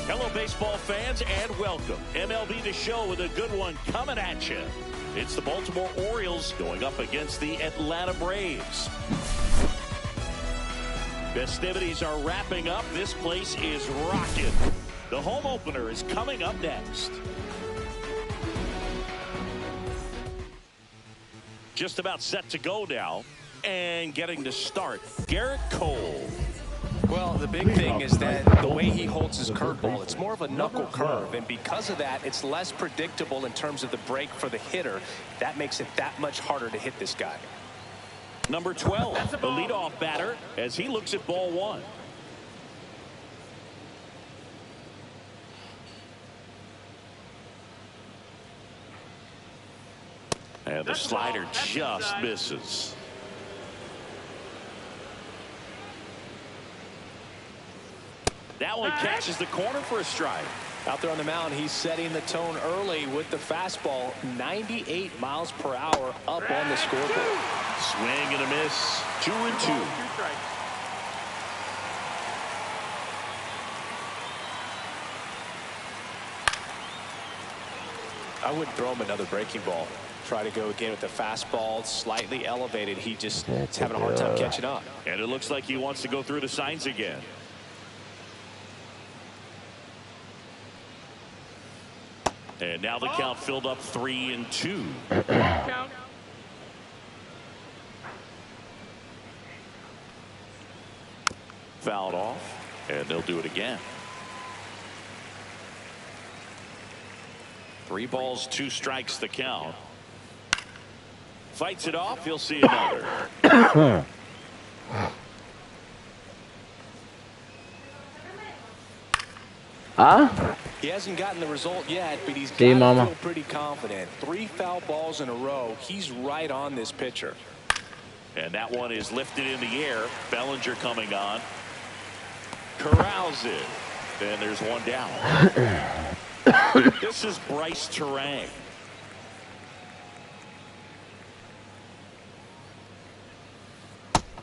Hello, baseball fans, and welcome. MLB The Show with a good one coming at you. It's the Baltimore Orioles going up against the Atlanta Braves. Festivities are wrapping up. This place is rocking. The home opener is coming up next. Just about set to go now, and getting to start, Garrett Cole. Well, the big thing is that the way he holds his curveball, it's more of a knuckle curve, and because of that, it's less predictable in terms of the break for the hitter. That makes it that much harder to hit this guy. Number 12, the leadoff batter, as he looks at ball one. And the slider just misses. That one catches the corner for a strike. Out there on the mound, he's setting the tone early with the fastball, 98 miles per hour up on the scoreboard. Swing and a miss, 2-2. I wouldn't throw him another breaking ball. Try to go again with the fastball, slightly elevated. He just is having a hard time catching up. And it looks like he wants to go through the signs again. And now the count filled up 3-2. Fouled off, and they'll do it again. 3 balls, 2 strikes the count. Fights it off, you'll see another. He hasn't gotten the result yet, but he's got to feel pretty confident. 3 foul balls in a row. He's right on this pitcher. And that one is lifted in the air. Bellinger coming on. Corrals it. And there's one down. This is Bryce Terang.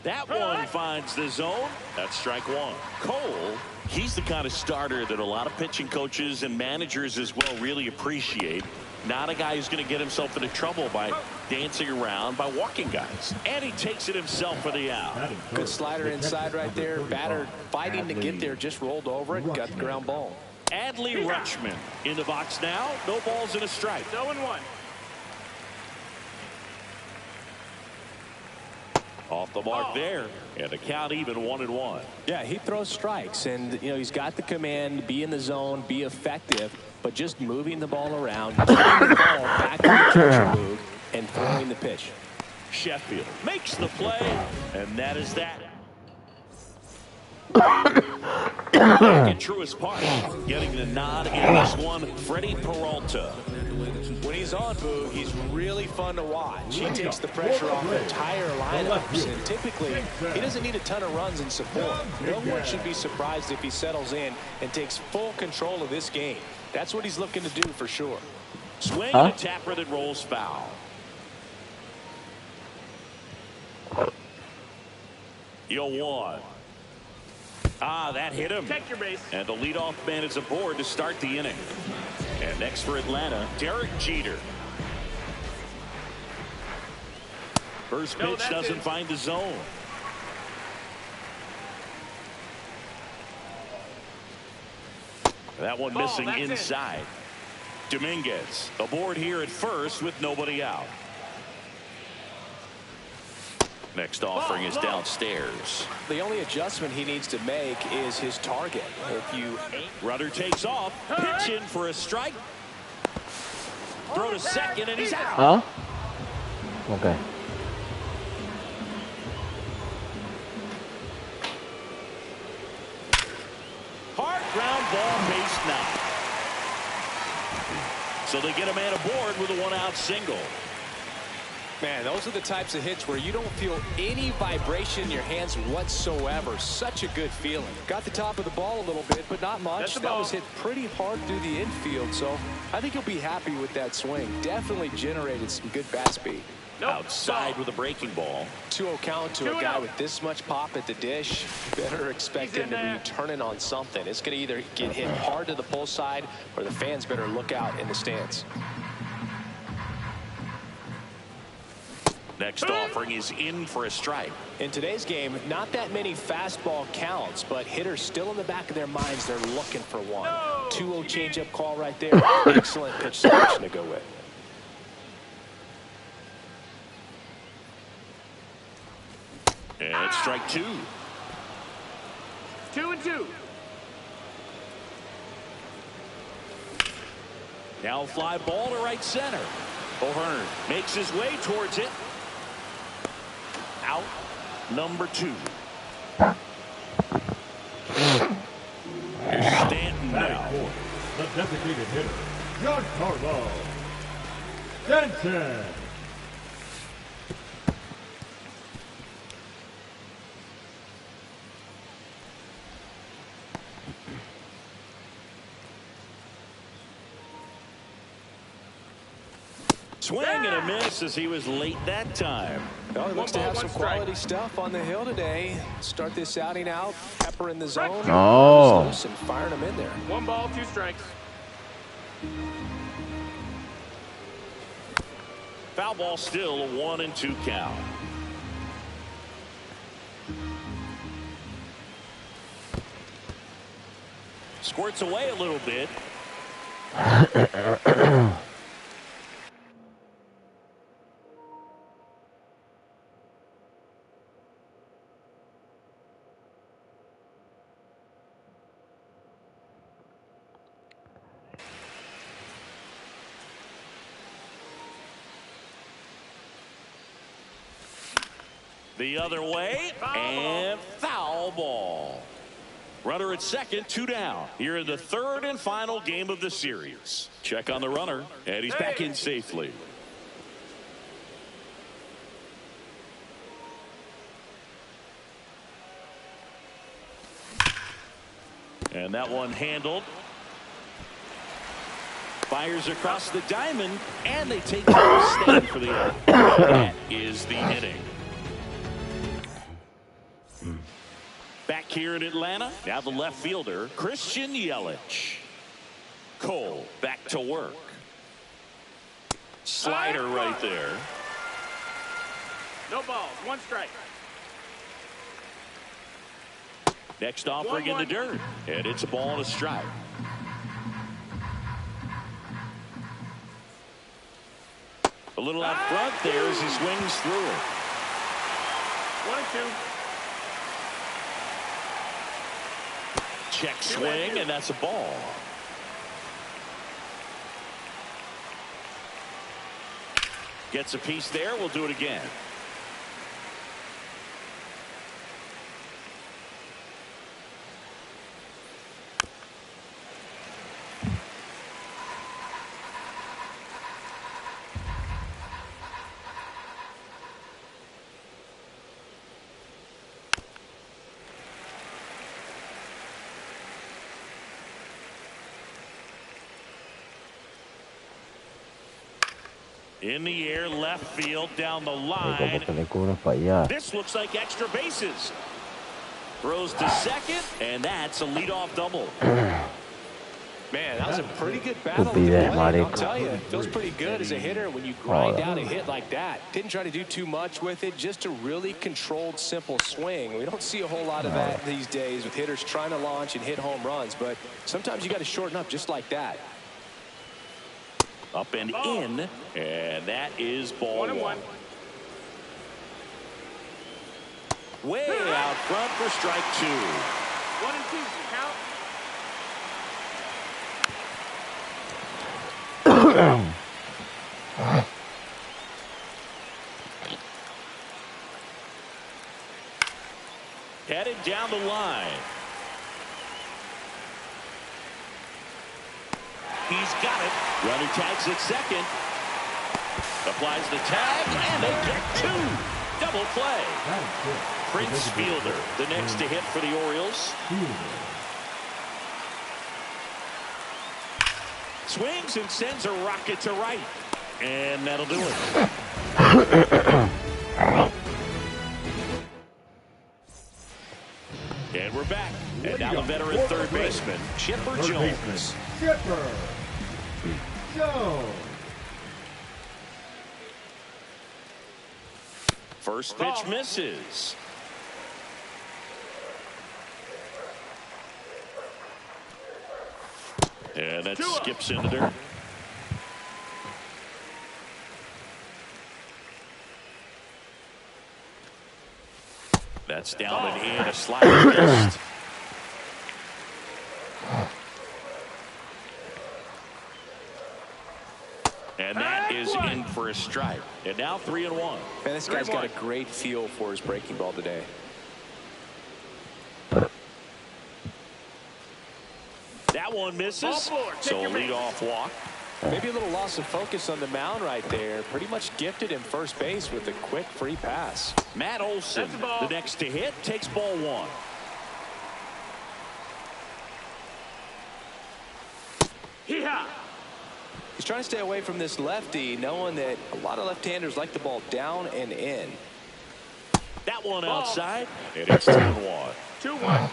That one finds the zone. That's strike one. Cole, he's the kind of starter that a lot of pitching coaches and managers as well really appreciate. Not a guy who's going to get himself into trouble by dancing around, by walking guys. And he takes it himself for the out. Good slider inside right there. Batter fighting to get there, just rolled over it, got the ground ball. Adley Rutschman in the box now. No balls and a strike. 0-1. Off the mark there, and the count even 1-1. Yeah, he throws strikes, and you know he's got the command, be in the zone, be effective, but just moving the ball around, getting the ball back in the catcher move, and throwing the pitch. Sheffield makes the play, and that is that. At Truist Park, getting the nod in this one, Freddie Peralta. When he's on, Boog, he's really fun to watch. He takes the pressure off entire lineups, and typically he doesn't need a ton of runs in support. No one should be surprised if he settles in and takes full control of this game. That's what he's looking to do for sure. Swing and a tapper that rolls foul. 0-1. That hit him. Check your base. And the leadoff man is aboard to start the inning. And next for Atlanta, Derek Jeter. First pitch doesn't find the zone. That one missing inside. Dominguez aboard here at first with nobody out. Next offering is downstairs. The only adjustment he needs to make is his target. Rudder takes off. Pitch in for a strike. Throw to second, and he's out. Okay. Hard ground ball, base knock. So they get a man aboard with a 1-out single. Man, those are the types of hits where you don't feel any vibration in your hands whatsoever. Such a good feeling. Got the top of the ball a little bit, but not much. That was hit pretty hard through the infield, so I think he'll be happy with that swing. Definitely generated some good bat speed. Outside with a breaking ball. 2-0 count to a guy with this much pop at the dish. Better expect him to be turning on something. It's going to either get hit hard to the pull side, or the fans better look out in the stands. Next offering is in for a strike. In today's game, not that many fastball counts, but hitters still in the back of their minds, they're looking for one. 2-0 changeup call right there. Excellent pitch selection to go with. And strike 2. 2-2. Now fly ball to right center. O'Hearn makes his way towards it. Out number 2. Here's Stanton now. The designated hitter, Giancarlo Stanton. Swing and a miss as he was late that time. Well, he looks to have some quality stuff on the hill today. Start this outing out, pepper in the zone. Oh. Loose and firing them in there. 1 ball, 2 strikes. Foul ball still a 1-2 count. Squirts away a little bit. The other way, and foul ball. Runner at second, 2 down. Here in the 3rd and final game of the series. Check on the runner, and he's back in safely. And that one handled. Fires across the diamond, and they take a stand for the out. That is the inning. Back here in Atlanta, now the left fielder, Christian Yelich. Cole back to work. Slider right there. No balls, 1 strike. Next offering in the dirt, and it's a ball and a strike. A little out front there as he swings through it. 1-2. Check swing, and that's a ball. Gets a piece there. We'll do it again. In the air, left field, down the line. This looks like extra bases. Throws to second, and that's a leadoff double. Man, that was a pretty good battle. I'll tell you, it feels pretty good as a hitter when you grind out a hit like that. Didn't try to do too much with it, just a really controlled, simple swing. We don't see a whole lot of that these days with hitters trying to launch and hit home runs, but sometimes you got to shorten up just like that. Up and in, and that is ball 1. Way out front for strike 2. 1-2, count. Headed down the line. He's got it. Runner tags at second. Applies the tag, and they get two. Double play. Prince Fielder, the next to hit for the Orioles. Swings and sends a rocket to right. And that'll do it. And we're back. And now the veteran third baseman, Chipper Jones. Chipper Jones. First pitch misses. And that skips in the dirt. That's down and in, a slider missed. And that is in for a strike. And now 3-1. Man, this guy's got a great feel for his breaking ball today. That one misses. So a leadoff walk. Maybe a little loss of focus on the mound right there. Pretty much gifted him first base with a quick free pass. Matt Olson, the next to hit, takes ball one. He's trying to stay away from this lefty, knowing that a lot of left-handers like the ball down and in. That one outside, and it's 2-1. 2-1.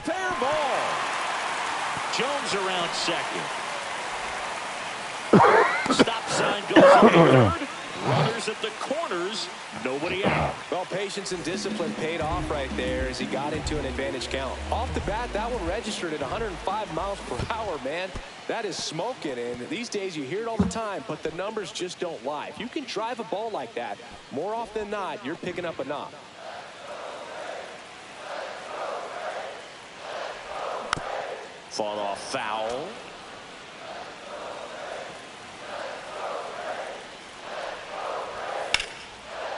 Fair ball. Jones around second. Stop sign goes up third. Runners at the corners. Nobody out. Well, patience and discipline paid off right there as he got into an advantage count. Off the bat, that one registered at 105 miles per hour, man. That is smoking, and these days you hear it all the time, but the numbers just don't lie. If you can drive a ball like that, more often than not, you're picking up a knock. Fought off foul.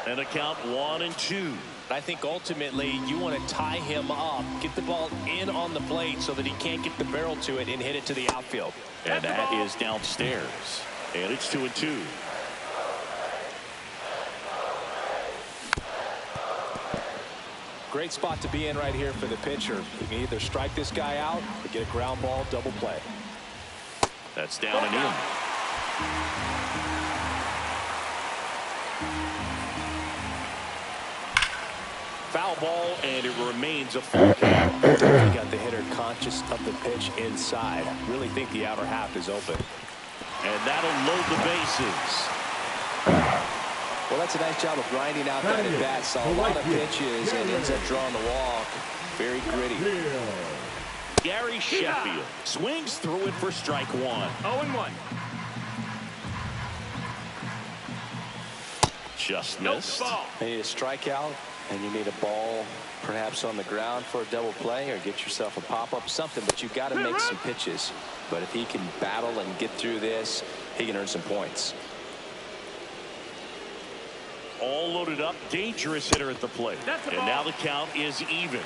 And a count 1-2. I think ultimately you want to tie him up, get the ball in on the plate so that he can't get the barrel to it and hit it to the outfield. And that is downstairs. And it's 2-2. Great spot to be in right here for the pitcher. You can either strike this guy out or get a ground ball double play. That's down and in. Foul ball, and it remains a full count. You got the hitter conscious of the pitch inside. Really think the outer half is open. And that'll load the bases. Well, that's a nice job of grinding out that at bat. Saw a lot of pitches and ends up drawing the walk. Very gritty. Gary Sheffield swings through it for strike one. 0-1. Just missed. You need a strikeout, and you need a ball perhaps on the ground for a double play or get yourself a pop-up, something, but you've got to make some pitches. But if he can battle and get through this, he can earn some points. All loaded up, dangerous hitter at the plate. And now the count is even.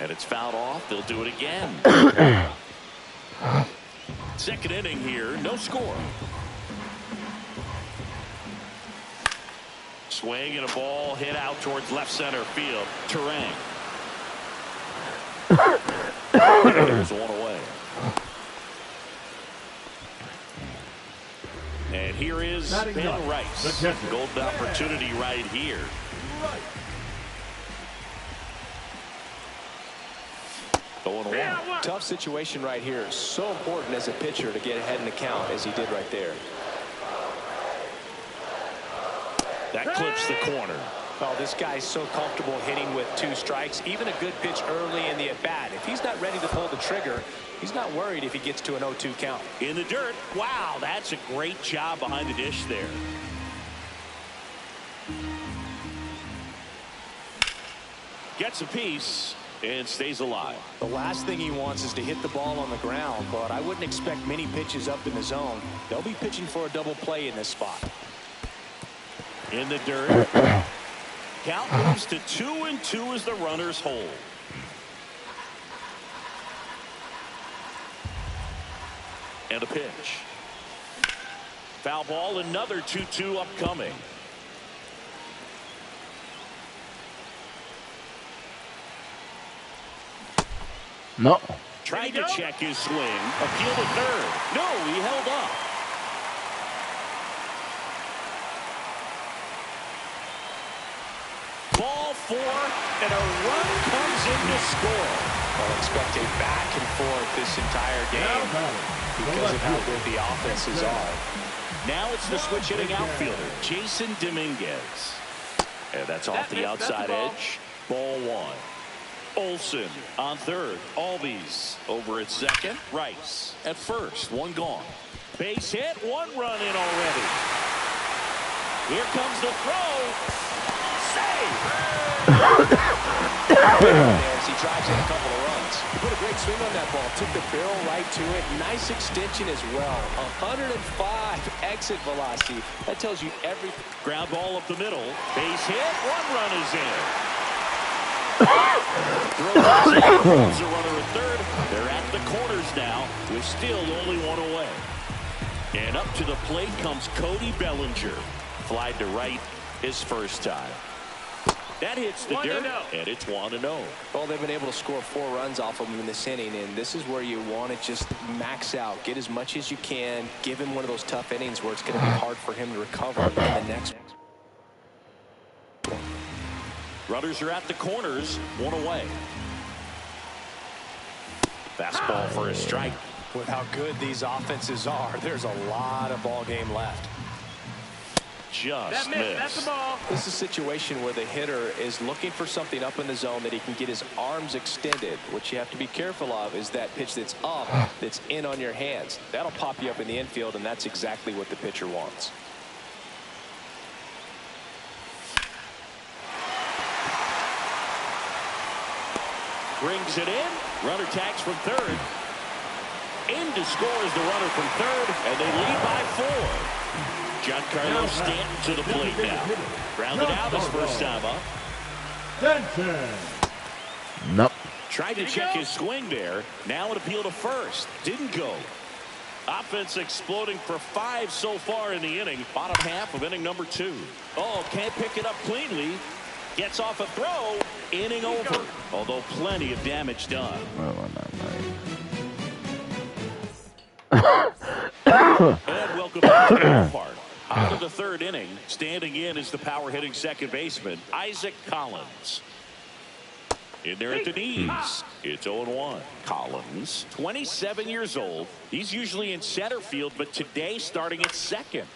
And it's fouled off. They'll do it again. Second inning here, no score. Swing and a ball hit out towards left center field. Terang. And there's one away. And here is Ben Rice. Golden opportunity right here. Tough situation right here. So important as a pitcher to get ahead in the count as he did right there. That clips the corner. Oh, this guy's so comfortable hitting with 2 strikes. Even a good pitch early in the at-bat. If he's not ready to pull the trigger, he's not worried if he gets to an 0-2 count. In the dirt. Wow, that's a great job behind the dish there. Gets a piece, and stays alive. The last thing he wants is to hit the ball on the ground, but I wouldn't expect many pitches up in the zone. They'll be pitching for a double play in this spot. In the dirt. Count moves to 2-2 as the runners hold. And a pitch. Foul ball, another 2-2 upcoming. No. Tried to check his swing. Appeal to third. No, he held up. Ball 4, and a run comes in to score. I'll expect a back and forth this entire game because of how good the offenses are. Now it's the switch hitting outfielder, Jason Dominguez. And that's off the outside edge. Ball 1. Olsen on third. Albies over at second. Rice at first. One gone. Base hit. One run in already. Here comes the throw. Save. As he drives in a couple of runs. He put a great swing on that ball. Took the barrel right to it. Nice extension as well. 105 exit velocity. That tells you everything. Ground ball up the middle. Base hit. One run is in. Throws a runner at third. They're at the corners now with still only one away. And up to the plate comes Cody Bellinger. Flied to right his first time. That hits the dirt, and it's 1-0. Well, they've been able to score 4 runs off of him in this inning, and this is where you want to just max out. Get as much as you can. Give him one of those tough innings where it's going to be hard for him to recover in the next. Runners are at the corners, one away. Fastball for a strike. With how good these offenses are, there's a lot of ball game left. Just That's the missed. ball. This is a situation where the hitter is looking for something up in the zone that he can get his arms extended. What you have to be careful of is that pitch that's up, that's in on your hands. That'll pop you up in the infield, and that's exactly what the pitcher wants. Brings it in. Runner tags from third. In to score is the runner from third, and they lead by 4. Giancarlo Stanton to the plate now. Grounded out his first time up. Nope. Tried to check his swing there. Now an appeal to first. Didn't go. Offense exploding for 5 so far in the inning. Bottom half of inning number 2. Oh, can't pick it up cleanly. Gets off a throw. Inning over. Although plenty of damage done. And welcome back to the ballpark. Out of the 3rd inning, standing in is the power hitting second baseman, Isaac Collins. In there at the knees. It's 0-1. Collins, 27 years old. He's usually in center field, but today starting at second.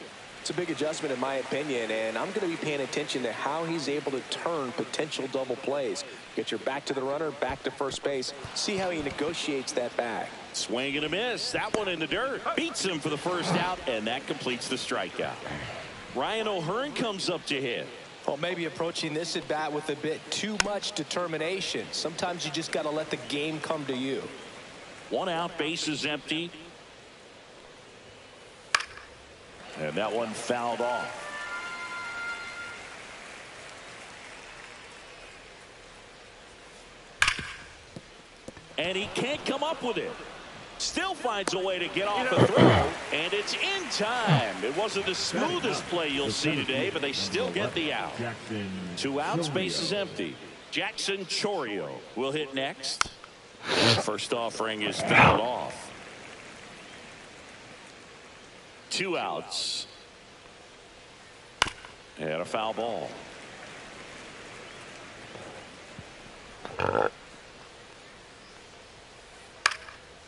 It's a big adjustment in my opinion, and I'm going to be paying attention to how he's able to turn potential double plays. Get your back to the runner, back to first base. See how he negotiates that back. Swing and a miss. That one in the dirt. Beats him for the first out, and that completes the strikeout. Ryan O'Hearn comes up to hit. Well, maybe approaching this at bat with a bit too much determination. Sometimes you just got to let the game come to you. 1 out, bases empty. And that one fouled off. And he can't come up with it. Still finds a way to get off the throw, and it's in time. It wasn't the smoothest play you'll see today, but they still get the out. 2 outs, bases empty. Jackson Chorio will hit next. First offering is fouled off. 2 outs. And a foul ball.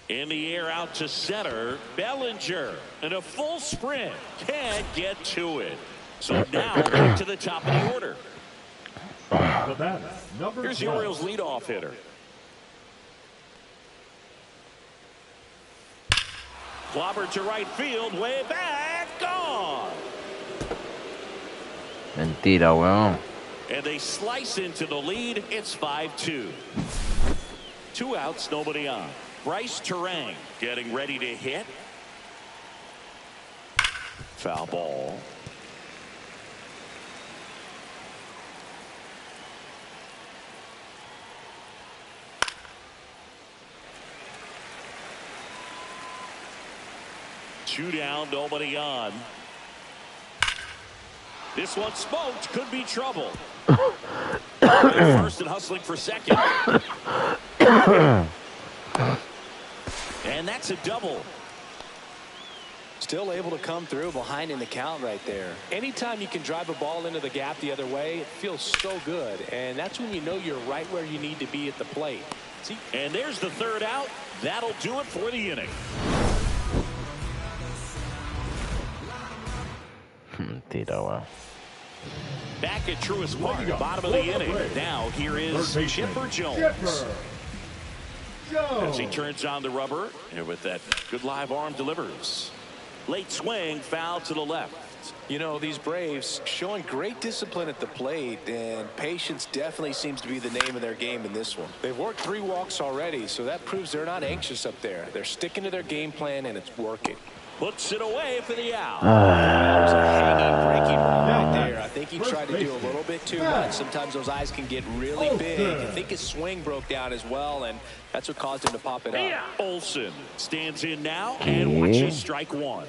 In the air out to center. Bellinger in a full sprint. Can't get to it. So now back to the top of the order. Here's the Orioles leadoff hitter. Clobber to right field. Way back. Gone. Mentira, weón. And they slice into the lead. It's 5-2. 2 outs, nobody on. Bryce Terang getting ready to hit. Foul ball. Two down, nobody on. This one smoked, could be trouble. First and hustling for second. And that's a double. Still able to come through behind in the count right there. Anytime you can drive a ball into the gap the other way, it feels so good. And that's when you know you're right where you need to be at the plate. See? And there's the 3rd out. That'll do it for the inning. Back at Truist Park, bottom of the inning. Now here is Chipper Jones. As he turns on the rubber, and with that good live arm delivers. Late swing, foul to the left. You know, these Braves showing great discipline at the plate, and patience definitely seems to be the name of their game in this one. They've worked 3 walks already, so that proves they're not anxious up there. They're sticking to their game plan, and it's working. Puts it away for the out. That was a hanging, breaking ball right there. I think he tried to do a little bit too much. Sometimes those eyes can get really big. I think his swing broke down as well, and that's what caused him to pop it up. Olsen stands in now and watches strike 1.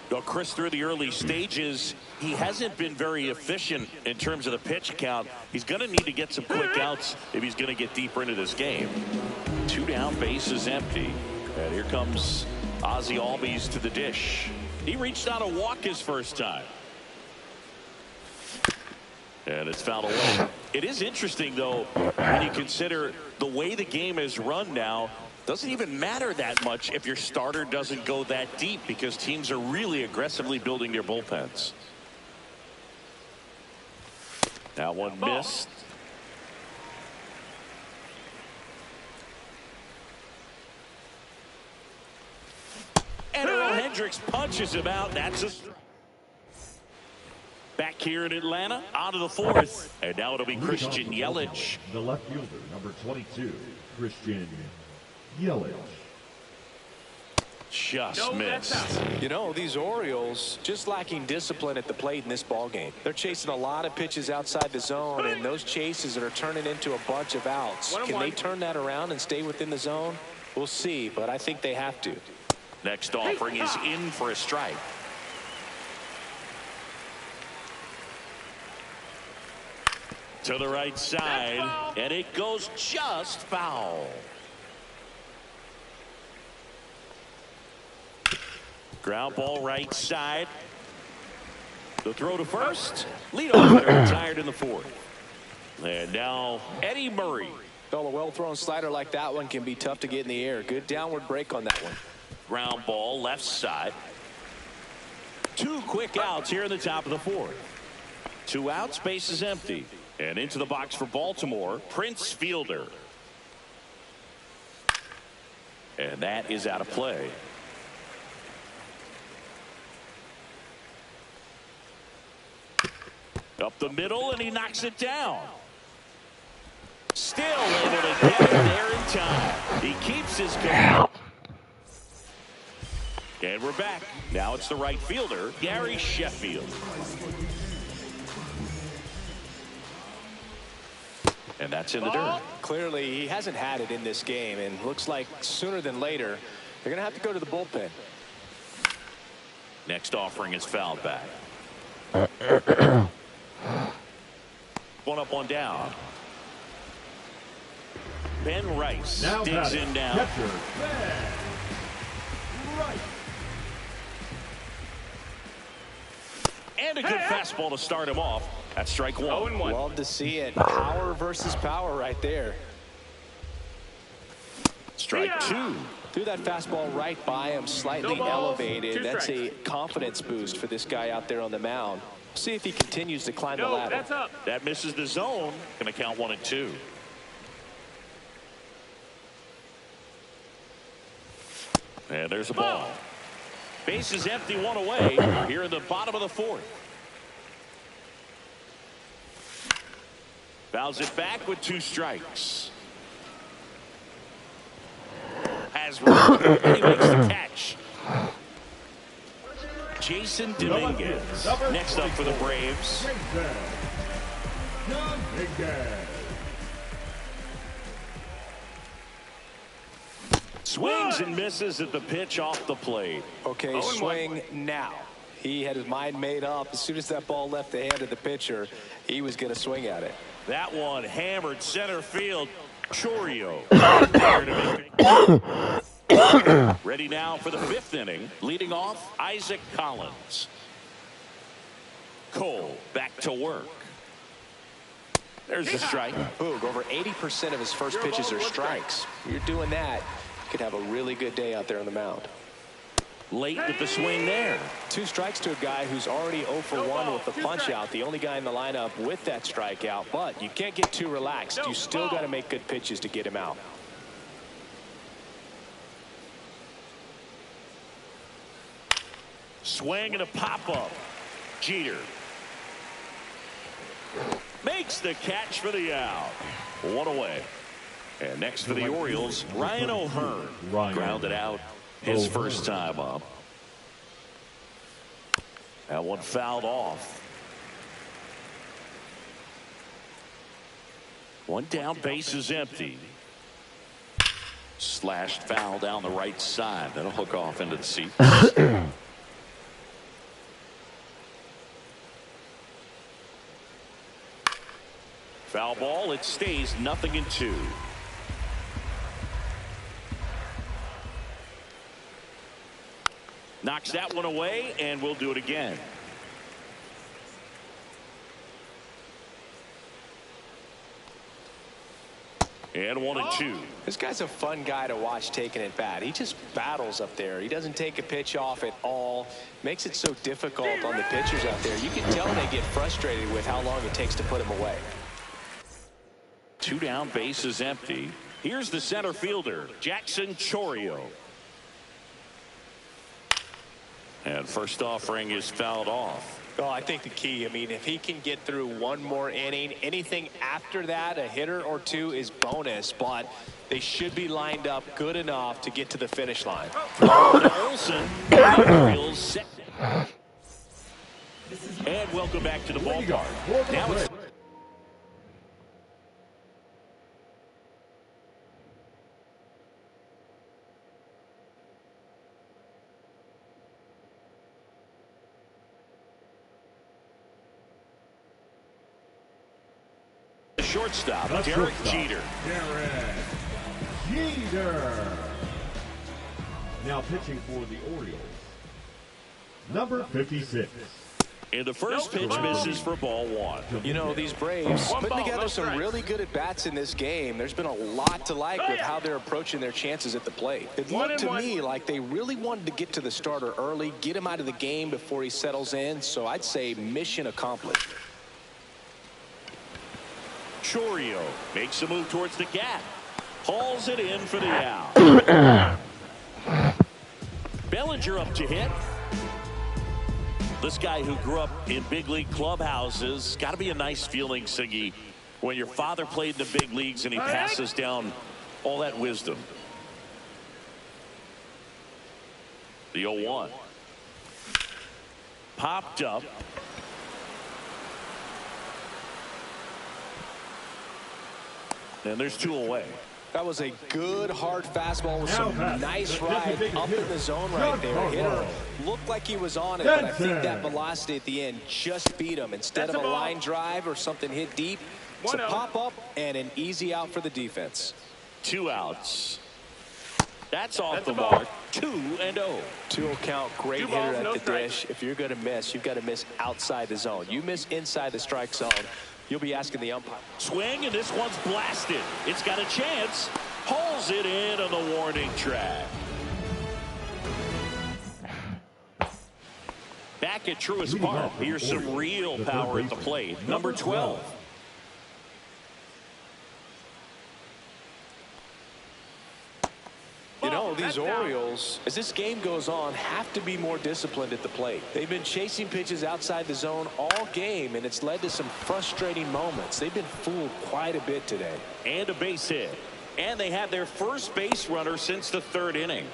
Well, Chris, through the early stages, he hasn't been very efficient in terms of the pitch count. He's going to need to get some quick outs if he's going to get deeper into this game. 2 down, base is empty. And here comes Ozzie Albies to the dish. He reached out a walk his first time. And it's fouled away. It is interesting, though, when you consider the way the game is run now. Doesn't even matter that much if your starter doesn't go that deep, because teams are really aggressively building their bullpens. That one missed. And Earl Hendricks punches him out. That's a strike. Back here in Atlanta, out of the 4th. And now it'll be Christian Yelich. The left fielder, number 22, Christian Yelich. Just missed. You know, these Orioles just lacking discipline at the plate in this ballgame. They're chasing a lot of pitches outside the zone, and those chases are turning into a bunch of outs. Can they turn that around and stay within the zone? We'll see, but I think they have to. Next offering is in for a strike. To the right side, and it goes just foul. Ground ball right side. The throw to first. Leadoff hitter retired in the 4th. And now Eddie Murray. Well, a well-thrown slider like that one can be tough to get in the air. Good downward break on that one. Ground ball left side. 2 quick outs here in the top of the 4th. 2 outs, base is empty. And into the box for Baltimore, Prince Fielder. And that is out of play. Up the middle, and he knocks it down. Still able to get it there in time. He keeps his command. And we're back. Now it's the right fielder, Gary Sheffield. And that's in the dirt. Clearly, he hasn't had it in this game, and looks like sooner than later, they're going to have to go to the bullpen. Next offering is fouled back. One up, one down. Ben Rice Now digs in now. Catcher, Ben Rice. And a good fastball to start him off. That's strike 1. Love to see it. Power versus power right there. Strike 2. Threw that fastball right by him, slightly elevated. That's a confidence boost for this guy out there on the mound. See if he continues to climb the ladder. That's up. That misses the zone. Going to count 1 and 2. And there's a ball. Base is empty, 1 away. Here in the bottom of the 4th. Fouls it back with 2 strikes. Has room, and he makes the catch. Jason Dominguez next up for the Braves. Swings and misses at the pitch off the plate. Okay, swing now. He had his mind made up. As soon as that ball left the hand of the pitcher, he was going to swing at it. That one hammered center field. Chorio. Ready now for the 5th inning. Leading off, Isaac Collins. Cole back to work. There's the strike. Boog, over 80% of his first pitches are strikes. You're doing that, you could have a really good day out there on the mound. Late with the swing there. 2 strikes to a guy who's already 0 for 1 with the punch out. The only guy in the lineup with that strikeout. But you can't get too relaxed. You still got to make good pitches to get him out. Swing and a pop-up. Jeter. Makes the catch for the out. 1 away. And next for the Orioles, Ryan O'Hearn. Grounded out his first time up. That one fouled off. 1 down, base is empty. Slashed foul down the right side. That'll hook off into the seat. Foul ball. It stays 0-2. Knocks that one away, and we'll do it again. And 1-2. This guy's a fun guy to watch taking at bat. He just battles up there. He doesn't take a pitch off at all. Makes it so difficult on the pitchers out there. You can tell they get frustrated with how long it takes to put him away. 2 down, base is empty. Here's the center fielder, Jackson Chorio. And first offering is fouled off. Well, I think the key, I mean, if he can get through 1 more inning, anything after that, a hitter or 2 is bonus, but they should be lined up good enough to get to the finish line. Olsen, Orioles set. And welcome back to the ballpark. Now it's shortstop, Derek Jeter. Now pitching for the Orioles, number 56. And the first pitch misses for ball 1. You know, these Braves putting together some really good at-bats in this game. There's been a lot to like with how they're approaching their chances at the plate. It looked to me like they really wanted to get to the starter early, get him out of the game before he settles in. So I'd say mission accomplished. Chorio makes a move towards the gap. Hauls it in for the out. Bellinger up to hit. This guy who grew up in big league clubhouses, got to be a nice feeling, Siggy, when your father played in the big leagues and he passes down all that wisdom. The 0-1. Popped up. And there's 2 away. That was a good hard fastball with some nice ride up in the zone right there. Hitter looked like he was on it, but I think that velocity at the end just beat him. Instead of a line drive or something hit deep, it's a pop up and an easy out for the defense. 2 outs. That's off the mark. 2-0. 2-0 count. Great hitter at the dish. If you're going to miss, you've got to miss outside the zone. You miss inside the strike zone, you'll be asking the umpire. Swing, and this one's blasted. It's got a chance. Pulls it in on the warning track. Back at Truist Park, here's some real power at the plate. Number 12. You know, these Orioles, as this game goes on, have to be more disciplined at the plate. They've been chasing pitches outside the zone all game, and it's led to some frustrating moments. They've been fooled quite a bit today. And a base hit. And they had their first base runner since the third inning.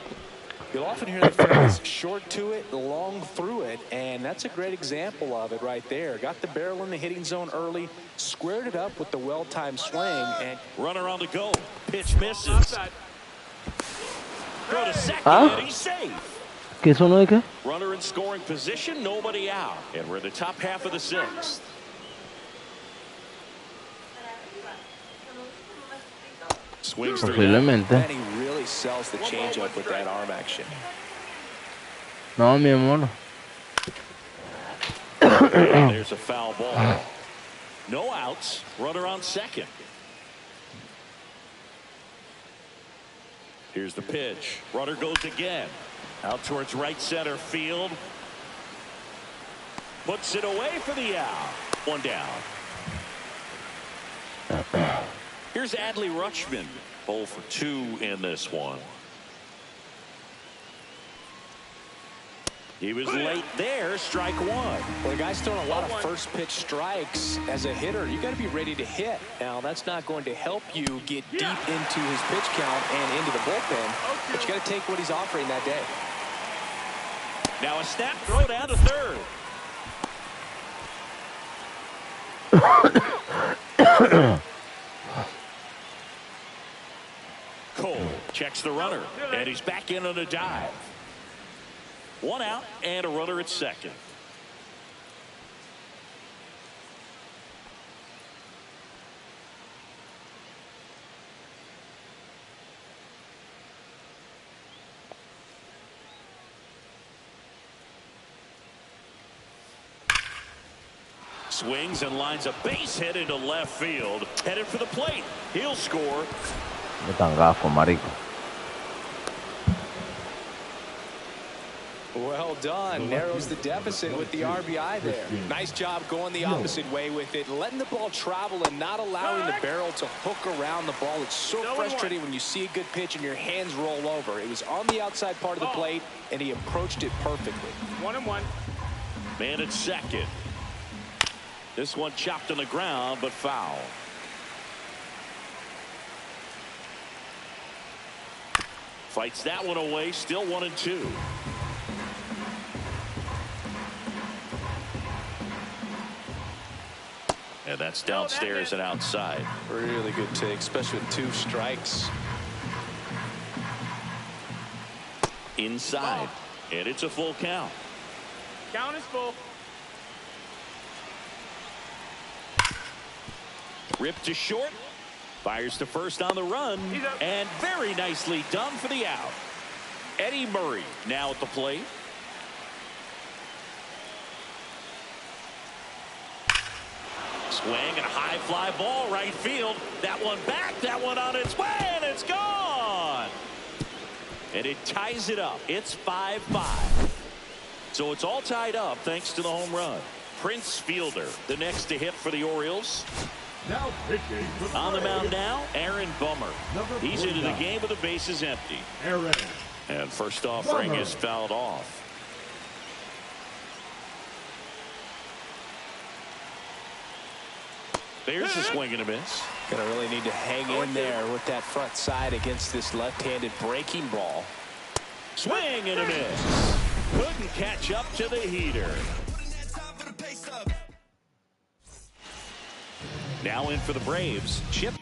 You'll often hear the phrase short to it, long through it, and that's a great example of it right there. Got the barrel in the hitting zone early, squared it up with the well-timed swing, and runner on the go. Pitch misses. Throw to second, and he's safe. ¿Qué sonó de qué? Runner in scoring position, nobody out. And we're in the top half of the sixth. Swings through that. and he really sells the changeup with that arm action. No, mi amor. There's a foul ball. No outs. Runner on second. Here's the pitch. Runner goes again. Out towards right center field. Puts it away for the out. One down. Here's Adley Rutschman. 0 for 2 in this one. He was late there. Strike one. Well, the guy's throwing a lot of first pitch strikes as a hitter. You got to be ready to hit. Now, that's not going to help you get deep into his pitch count and into the bullpen, but you got to take what he's offering that day. Now a snap throw down to third. Cole checks the runner, and he's back in on a dive. One out and a runner at second. Swings and lines a base hit into left field. Headed for the plate. He'll score. No tan gafo, marico. Well done. Narrows the deficit with the RBI there. Nice job going the opposite way with it, letting the ball travel and not allowing the barrel to hook around the ball. It's so frustrating when you see a good pitch and your hands roll over. It was on the outside part of the plate, and he approached it perfectly. 1-1. Man at second. This one chopped on the ground, but foul. Fights that one away. Still 1-2. And that's downstairs and outside. Really good take, especially with 2 strikes. Inside. And it's a full count. Count is full. Ripped to short. Fires to first on the run. And very nicely done for the out. Eddie Murray now at the plate. Swing and a high fly ball right field. That one back. That one on its way. And it's gone. And it ties it up. It's 5-5. So it's all tied up thanks to the home run. Prince Fielder, the next to hit for the Orioles. Now pitching for On the Braves, mound now, Aaron Bummer. He's into the game with the bases empty. Aaron. And first offering Bummer. is fouled off. There's a swing and a miss. Gonna really need to hang in there with that front side against this left-handed breaking ball. Swing and a miss. Couldn't catch up to the heater. Now in for the Braves. Chip.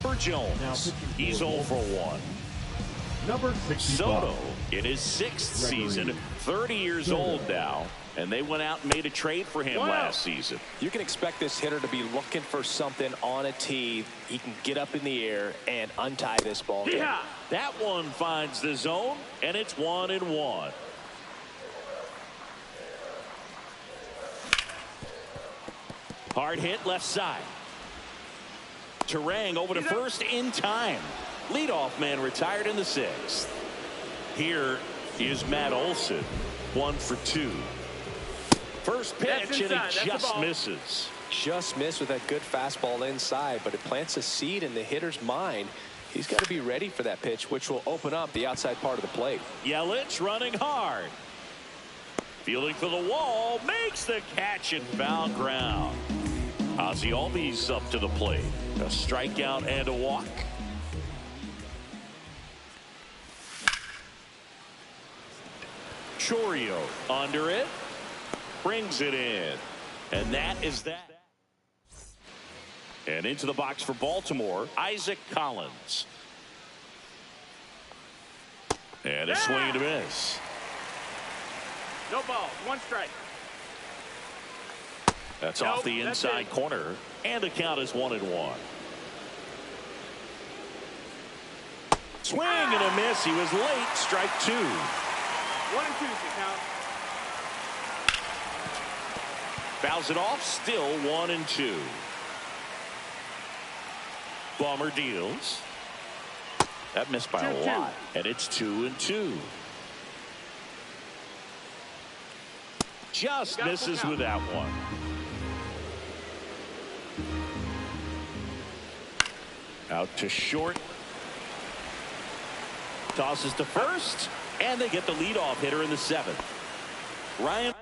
For Jones. He's 0 for 1. Number 65. Soto in his 6th season, 30 years old now, and they went out and made a trade for him last season. You can expect this hitter to be looking for something on a tee. He can get up in the air and untie this ball game. Yeah. That one finds the zone, and it's 1-1. Hard hit left side. Terang over to first in time. Leadoff man retired in the 6th. Here is Matt Olson. 1 for 2. First pitch, and it just misses. Just missed with that good fastball inside, but it plants a seed in the hitter's mind. He's got to be ready for that pitch, which will open up the outside part of the plate. Yelich running hard. Fielding for the wall, makes the catch and foul ground. Ozzie Albies up to the plate. A strikeout and a walk. Chourio under it. Brings it in. And that is that. And into the box for Baltimore, Isaac Collins. And a swing and a miss. No ball. 1 strike. That's off the inside corner. And the count is 1-1. Swing and a miss. He was late. Strike 2. 1 and 2 is the count. Fouls it off. Still 1 and 2. Bummer deals. That missed by a lot. And it's 2 and 2. Just misses with that one. Out to short. Tosses to first. And they get the leadoff hitter in the 7th. Ryan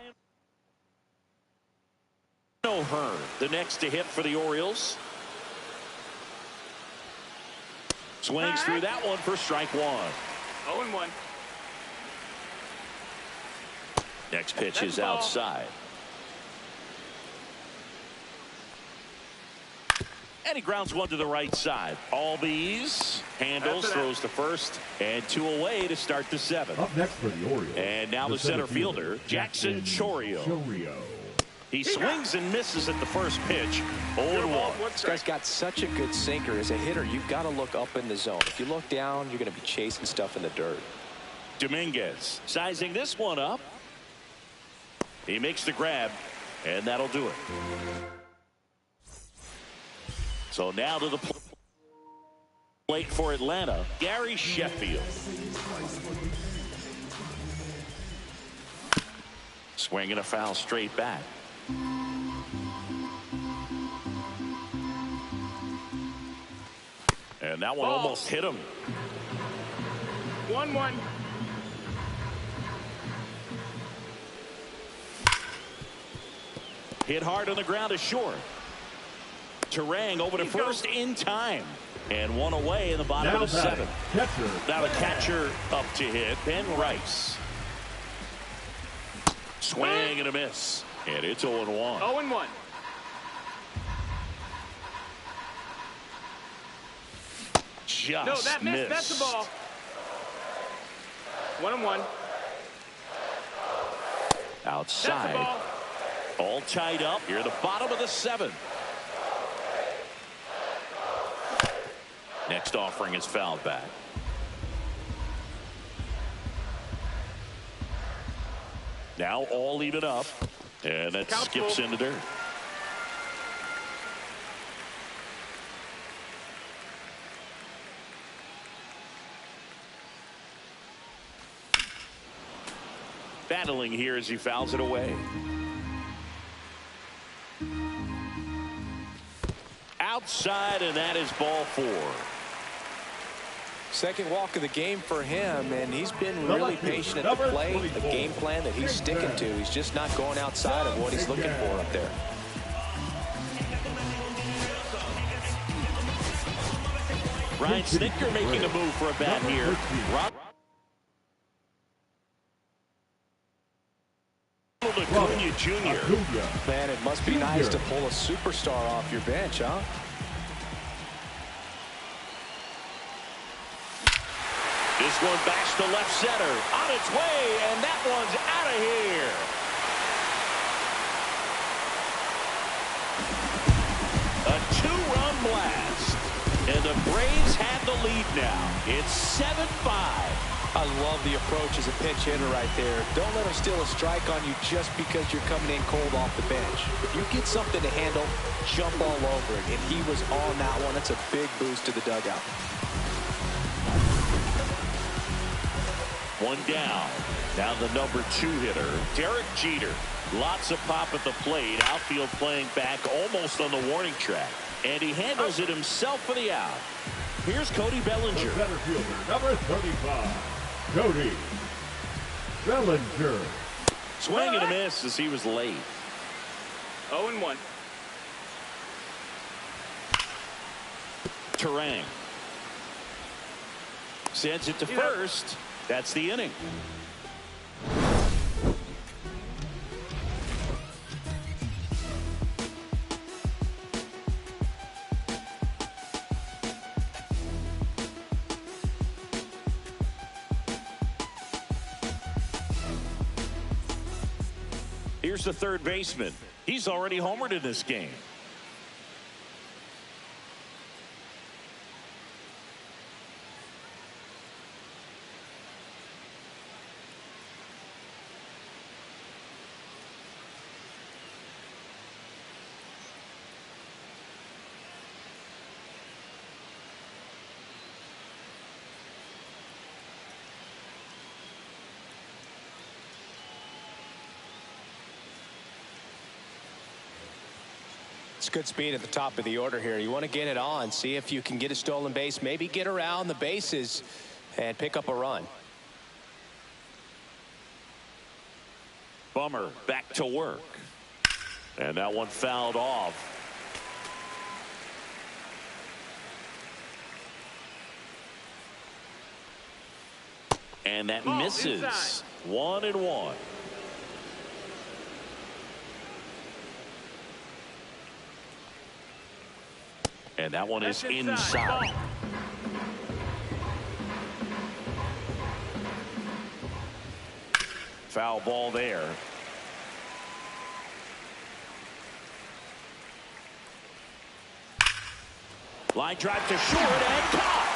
O'Hearn, the next to hit for the Orioles. Swings through that one for strike 1. 0-1. Next pitch is outside. And he grounds one to the right side. Albies handles, throws to first, and 2 away to start the 7th. Up next for the Orioles. And now the center fielder, Jackson Chourio. He swings and misses at the first pitch. 0-1. This guy's got such a good sinker. As a hitter, you've got to look up in the zone. If you look down, you're going to be chasing stuff in the dirt. Dominguez sizing this one up. He makes the grab, and that'll do it. So now to the plate for Atlanta, Gary Sheffield. Swinging a foul straight back. And that one almost hit him. 1-1. Hit hard on the ground to short. Terang over to first in time. And 1 away in the bottom of the 7th. Now the catcher up to hit, Ben Rice. Swing and a miss. And it's 0-1. 0-1. Just No, that missed. That's the ball. 1-1. Outside. That's the ball. All tied up here at the bottom of the 7th. Next offering is fouled back. Now all even up. And that skips in the dirt. Battling here as he fouls it away. Outside, and that is ball 4. Second walk of the game for him, and he's been really patient at the plate. A game plan that he's sticking to. He's just not going outside of what he's looking for up there. Ryan Snitker making a move for a bat here. Acuna Jr. Man, it must be nice to pull a superstar off your bench, huh? This one backs to left center. On its way, and that one's out of here. A 2-run blast. And the Braves have the lead now. It's 7-5. I love the approach as a pinch hitter right there. Don't let him steal a strike on you just because you're coming in cold off the bench. If you get something to handle, jump all over it. And he was on that one. That's a big boost to the dugout. One down. Now the number 2 hitter, Derek Jeter. Lots of pop at the plate. Outfield playing back almost on the warning track. And he handles it himself for the out. Here's Cody Bellinger. The center fielder, number 35, Cody Bellinger. Swing and a miss as he was late. 0-1. Terang sends it to first. That's the inning. Here's the third baseman. He's already homered in this game. It's good speed at the top of the order here. You want to get it on, see if you can get a stolen base, maybe get around the bases and pick up a run. Bummer back to work. And that one fouled off. And that misses. Inside. 1-1. And that one is inside. Foul ball there. Line drive to short and caught.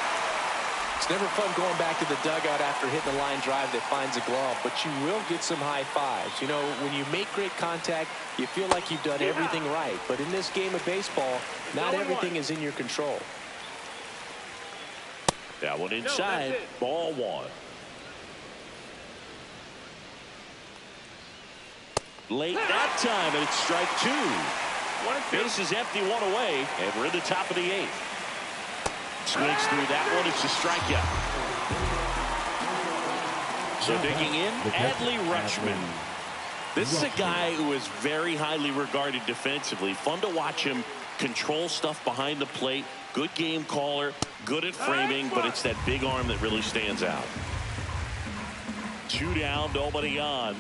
It's never fun going back to the dugout after hitting a line drive that finds a glove, but you will get some high fives. You know, when you make great contact, you feel like you've done everything right. But in this game of baseball, not everything is in your control. That one inside. Ball 1. Late that time, and it's strike 2. Base is empty, 1 away, and we're in the top of the 8th. Swings through that one. It's a strikeout. So digging in, Adley Rutschman. This is a guy who is very highly regarded defensively. Fun to watch him control stuff behind the plate. Good game caller, good at framing, but it's that big arm that really stands out. 2 down, nobody on.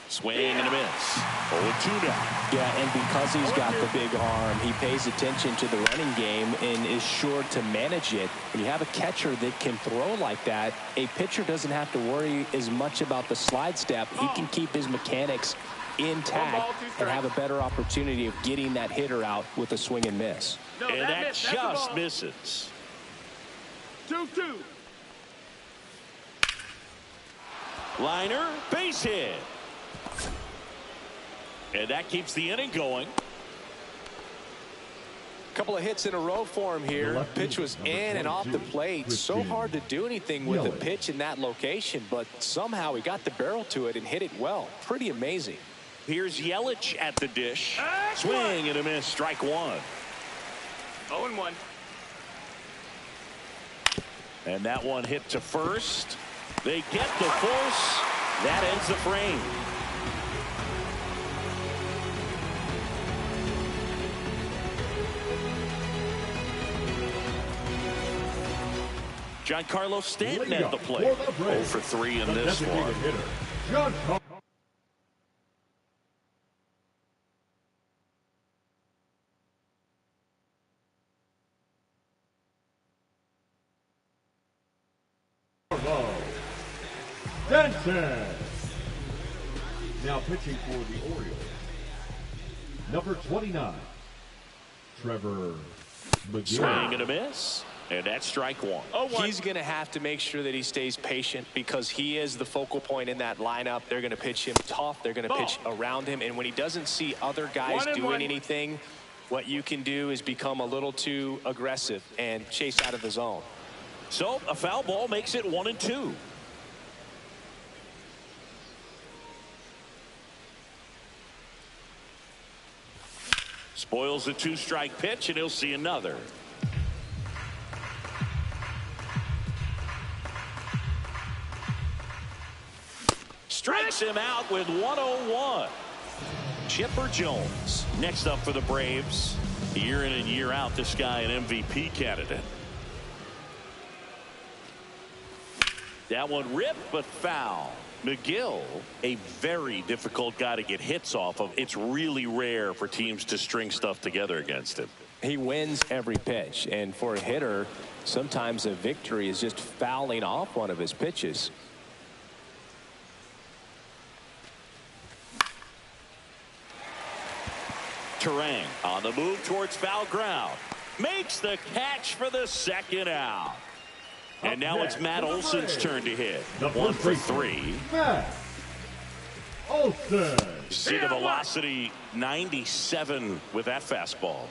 Swing and a miss. 0-2 now. Yeah, and because he's got the big arm, he pays attention to the running game and is sure to manage it. When you have a catcher that can throw like that, a pitcher doesn't have to worry as much about the slide step. He can keep his mechanics intact and have a better opportunity of getting that hitter out with a swing and miss. And that just misses. 2-2. Liner, base hit. And that keeps the inning going. Couple of hits in a row for him here. Pitch was in and off the plate. So hard to do anything with a pitch in that location, but somehow he got the barrel to it and hit it well. Pretty amazing. Here's Yelich at the dish. Swing and a miss. Strike 1. 0-1. And that one hit to first. They get the force. That ends the frame. Giancarlo Stanton at the plate. 0 for 3 in this one. Stanton. Now pitching for the Orioles, number 29, Trevor McGill. Swing and a miss. And that's strike 1. He's going to have to make sure that he stays patient because he is the focal point in that lineup. They're going to pitch him tough. They're going to pitch around him. And when he doesn't see other guys doing anything, what you can do is become a little too aggressive and chase out of the zone. So a foul ball makes it 1-2. Spoils a 2-strike pitch, and he'll see another. Strikes him out with 101. Chipper Jones next up for the Braves. Year in and year out, this guy an MVP candidate. That one ripped but foul. McGill, a very difficult guy to get hits off of. It's really rare for teams to string stuff together against him. He wins every pitch, and for a hitter, sometimes a victory is just fouling off one of his pitches. Terang on the move towards foul ground. Makes the catch for the second out. And now it's Matt Olson's turn to hit. 1 for 3. Matt Olson. See the velocity, 97 with that fastball.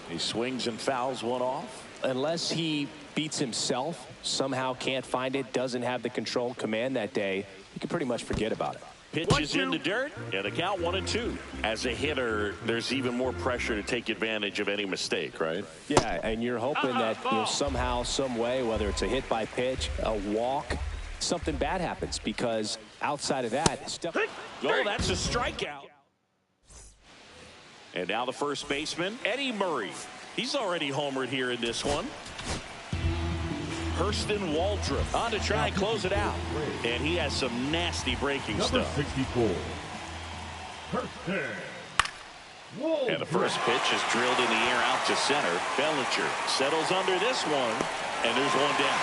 He swings and fouls one off. Unless he beats himself, somehow can't find it, doesn't have the control command that day, you can pretty much forget about it. Pitch is in the dirt, and a count 1-2. As a hitter, there's even more pressure to take advantage of any mistake, right? Yeah, and you're hoping that somehow, some way, whether it's a hit by pitch, a walk, something bad happens, because outside of that, stuff. Oh, that's a strikeout. And now the first baseman, Eddie Murray. He's already homered here in this one. Hurston Waldrop on to try and close it out. And he has some nasty breaking Number stuff. 64. Hurston Waldrop. And the first pitch is drilled in the air out to center. Bellinger settles under this one, and there's one down.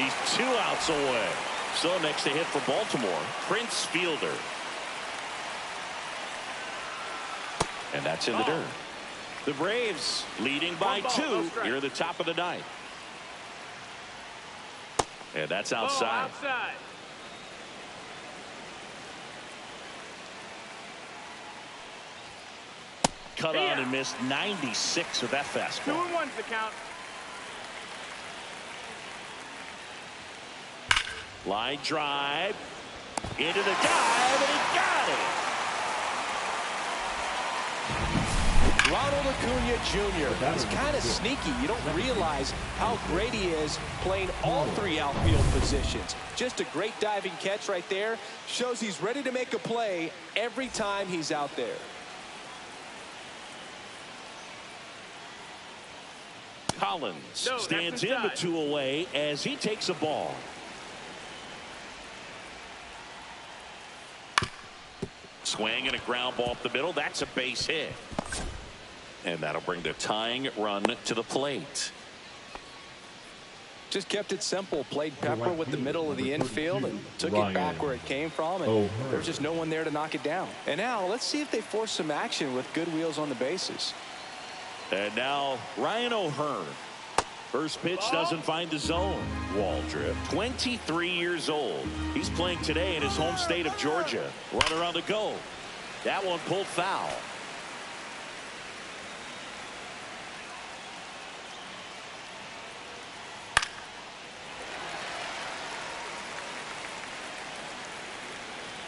He's 2 outs away. So next to hit for Baltimore, Prince Fielder. And that's in the dirt. The Braves leading by 2 here at the top of the 9th. And that's outside. Cut on and missed 96 with that fastball. 2-1's the count. Line drive into the dive, and he got it. Ronald Acuna Jr. is kind of sneaky. You don't realize how great he is playing all 3 outfield positions. Just a great diving catch right there. Shows he's ready to make a play every time he's out there. Collins stands in the 2 away as he takes a ball. Swing and a ground ball up the middle. That's a base hit. And that'll bring the tying run to the plate. Just kept it simple. Played pepper with the middle of the infield and took it back where it came from. And there's just no one there to knock it down. And now let's see if they force some action with good wheels on the bases. And now Ryan O'Hearn. First pitch doesn't find the zone. Waldrop, 23 years old. He's playing today in his home state of Georgia. Runner on the go. That one pulled foul.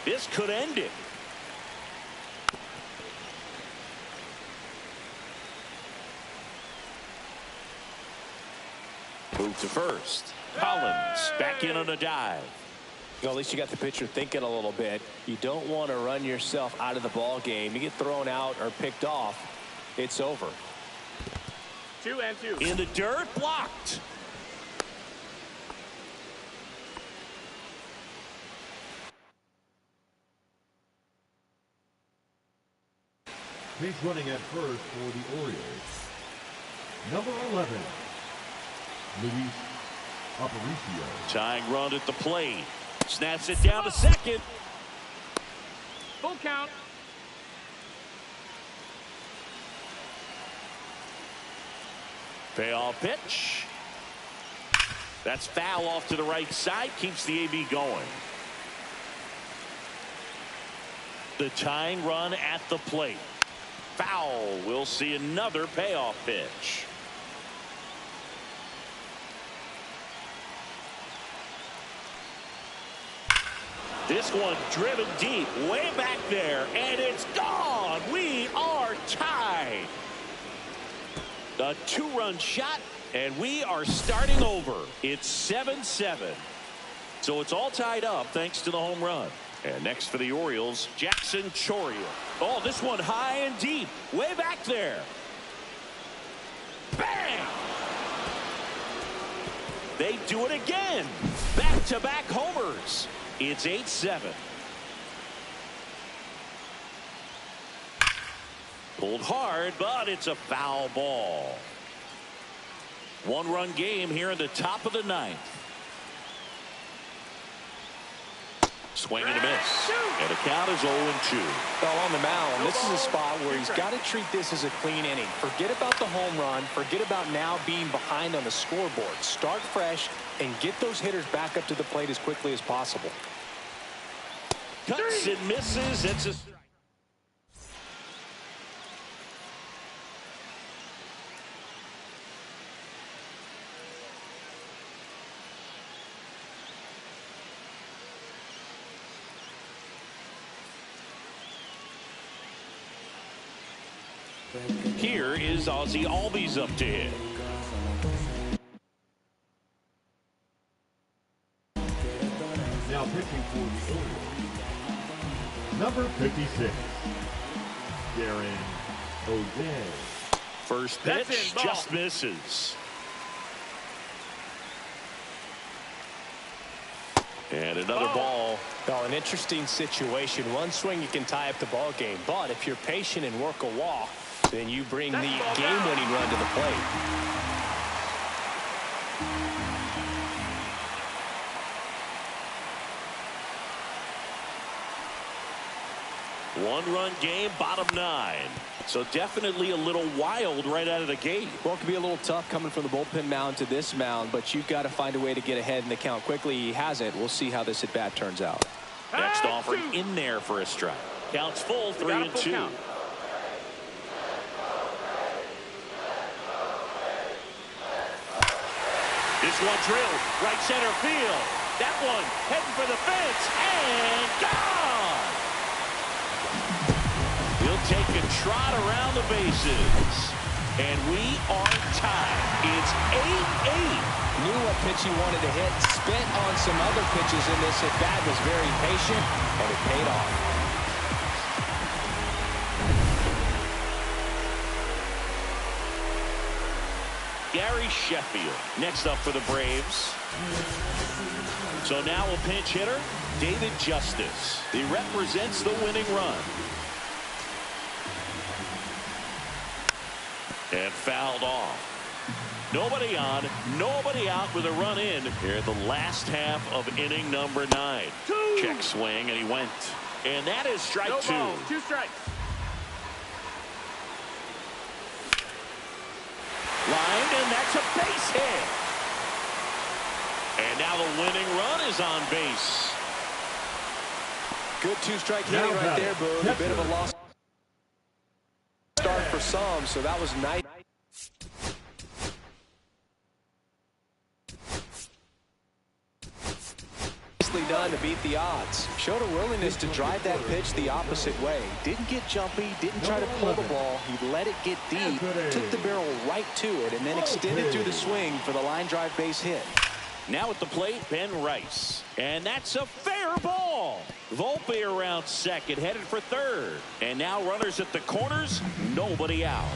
This could end it. Move to first. Collins back in on a dive. Well, at least you got the pitcher thinking a little bit. You don't want to run yourself out of the ball game. You get thrown out or picked off, it's over. 2-2. In the dirt, blocked. He's running at first for the Orioles. Number 11, Luis Aparicio. Tying run at the plate. Snaps it down to second. Full count. Payoff pitch. That's foul off to the right side. Keeps the AB going. The tying run at the plate. Foul. We'll see another payoff pitch. This one driven deep, way back there, and it's gone. We are tied. A 2-run shot, and we are starting over. It's 7-7. So it's all tied up thanks to the home run. And next for the Orioles, Jackson Chourio. Oh, this one high and deep, way back there. Bang! They do it again. Back-to-back homers. It's 8-7. Pulled hard, but it's a foul ball. 1-run game here in the top of the 9th. Swing and a miss. And the count is 0-2. Well, on the mound, this is a spot where he's got to treat this as a clean inning. Forget about the home run. Forget about now being behind on the scoreboard. Start fresh and get those hitters back up to the plate as quickly as possible. Cuts and misses. It's a strike. Here is Ozzie Albies up to hit. Now pitching for the Orioles, number 56, Darren O'Day. First pitch just misses. And another ball. Well, an interesting situation. One swing you can tie up the ball game, but if you're patient and work a walk, then you bring the game-winning run to the plate. One-run game, bottom 9. So definitely a little wild right out of the gate. Well, it can be a little tough coming from the bullpen mound to this mound, but you've got to find a way to get ahead in the count quickly. He hasn't. We'll see how this at-bat turns out. Next offering in there for a strike. Counts full, 3-2. This one drilled right center field. That one heading for the fence and gone. He'll take a trot around the bases. And we are tied. It's 8-8. Knew what pitch he wanted to hit. Spent on some other pitches in this at bat. Was very patient, and it paid off. Gary Sheffield next up for the Braves. So now a pinch hitter, David Justice. He represents the winning run. And fouled off. Nobody on, nobody out with a run in here at the last half of inning number 9. Check swing, and he went. And that is strike 2. 2 strikes. Lined, and that's a base hit. And now the winning run is on base. Good 2-strike hitting right there, Boog. A bit of a loss start for some, so that was nice. Nicely done to beat the odds. Showed a willingness to drive that pitch the opposite way. Didn't get jumpy, didn't try to pull the ball. He let it get deep, took the barrel right to it, and then extended through the swing for the line drive base hit. Now at the plate, Ben Rice. And that's a fair ball. Volpe around second, headed for third. And now runners at the corners, nobody out.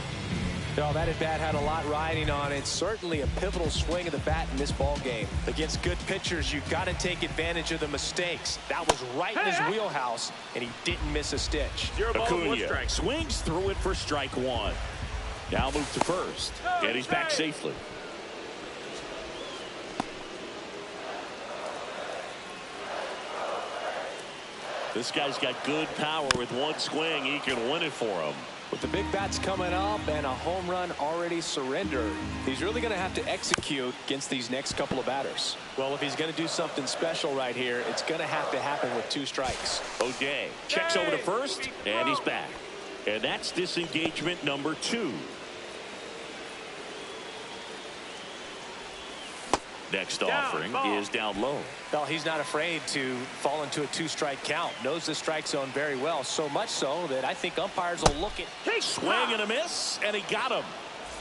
No, that at-bat had a lot riding on it. Certainly a pivotal swing of the bat in this ball game. Against good pitchers, you've got to take advantage of the mistakes. That was right in his wheelhouse, and he didn't miss a stitch. Acuna swings through it for strike 1. Now move to first, and he's back safely. This guy's got good power. With one swing, he can win it for him. With the big bats coming up and a home run already surrendered, he's really going to have to execute against these next couple of batters. Well, if he's going to do something special right here, it's going to have to happen with 2 strikes. O'Day checks over to first, and he's back. And that's disengagement number 2. Next offering is down low. Well, he's not afraid to fall into a 2-strike count. Knows the strike zone very well. So much so that I think umpires will look at. Swing and a miss, and he got him.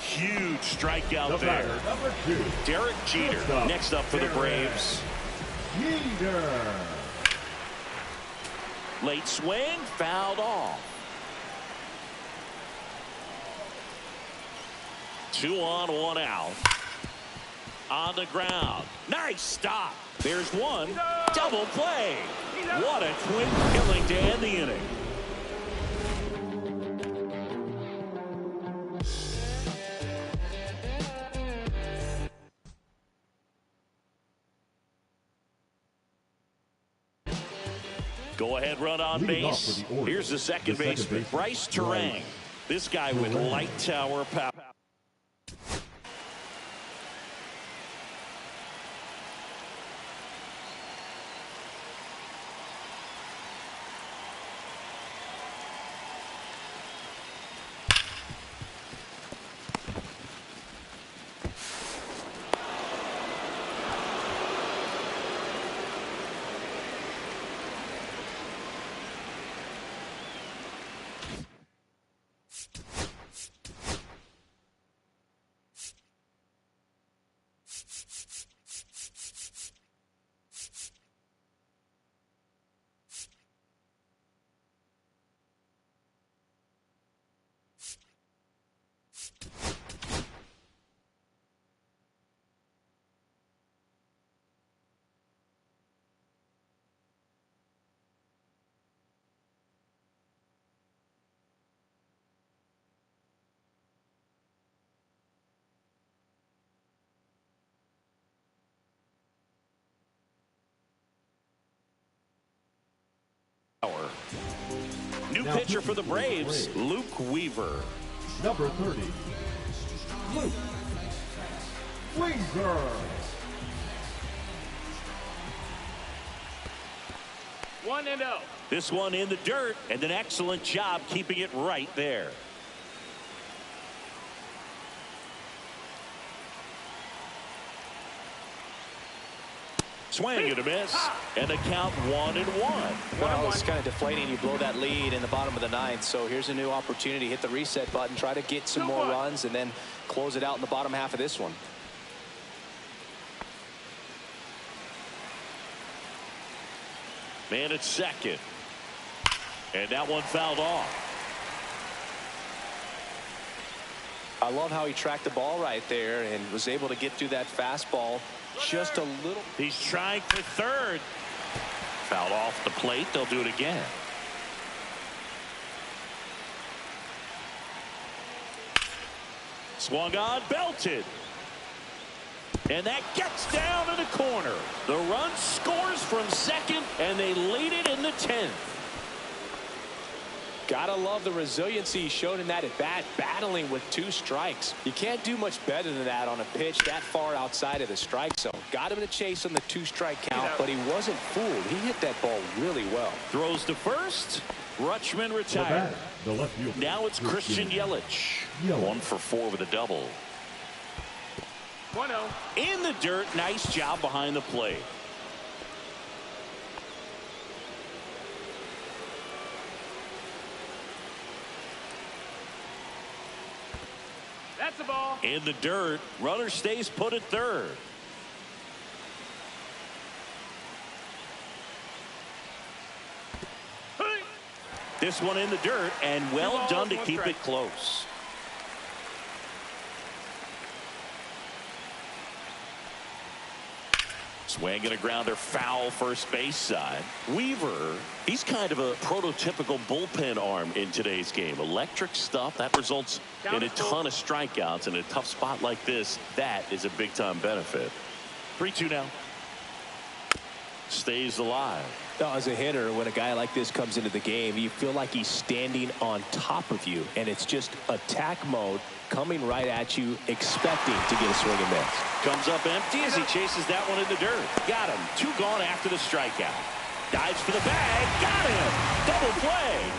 Huge strikeout there. Number 2. Derek Jeter next up for the Braves. Jeter. Late swing, fouled off. 2 on, 1 out. On the ground. Nice stop. There's one. Double play. What a quick killing to end the inning. Go ahead, run on base. Here's the second baseman, Bryce Terang. This guy with light tower power. New pitcher for the Braves, Luke Weaver. Number 30. Luke Weaver. One and oh. This one in the dirt, and an excellent job keeping it right there. Swing and a miss, and the count 1-1. Well, it's kind of deflating. You blow that lead in the bottom of the ninth. So here's a new opportunity. Hit the reset button. Try to get some more runs and then close it out in the bottom half of this one. Man at second. And that one fouled off. I love how he tracked the ball right there and was able to get through that fastball just a little. He's trying for third. Fouled off the plate. They'll do it again. Swung on, belted. And that gets down in the corner. The run scores from second, and they lead it in the 10th. Gotta love the resiliency he showed in that at bat, battling with 2 strikes. You can't do much better than that on a pitch that far outside of the strike zone. Got him in a chase on the 2-strike count, but he wasn't fooled. He hit that ball really well. Throws to first. Rutschman retired. Now it's Christian Yelich. 1 for 4 with a double. 1-0. In the dirt. Nice job behind the plate. That's a ball. In the dirt. Runner stays put at third. This one in the dirt, and well done to keep it close. Swing and a grounder, foul first base side. Weaver, he's kind of a prototypical bullpen arm in today's game. Electric stuff that results in a ton of strikeouts in a tough spot like this. That is a big time benefit. 3-2 now. Stays alive. Now, as a hitter, when a guy like this comes into the game, you feel like he's standing on top of you, and it's just attack mode coming right at you, expecting to get a swing and miss. Comes up empty as he chases that one in the dirt. Got him. 2 gone after the strikeout. Dives for the bag. Got him. Double play.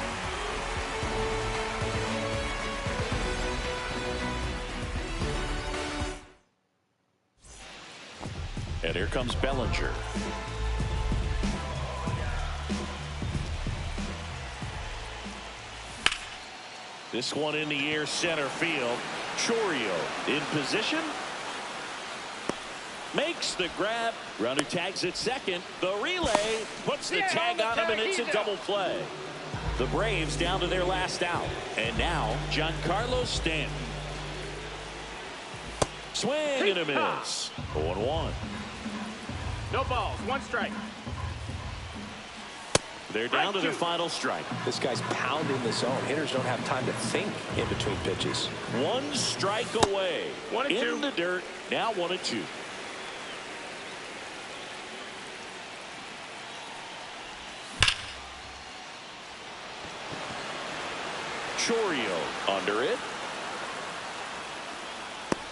And here comes Bellinger. This one in the air, center field. Chorio in position. Makes the grab. Runner tags at second. The relay puts the tag on him, and it's a double play. The Braves down to their last out. And now Giancarlo Stanton. Swing and a miss. 0-1. No balls. One strike. They're down to their final strike. This guy's pounding the zone. Hitters don't have time to think in between pitches. One strike away. 1-2. In the dirt. Now 1-2. Chorio under it.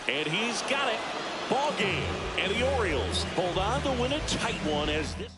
And he's got it. Ball game. And the Orioles hold on to win a tight one as this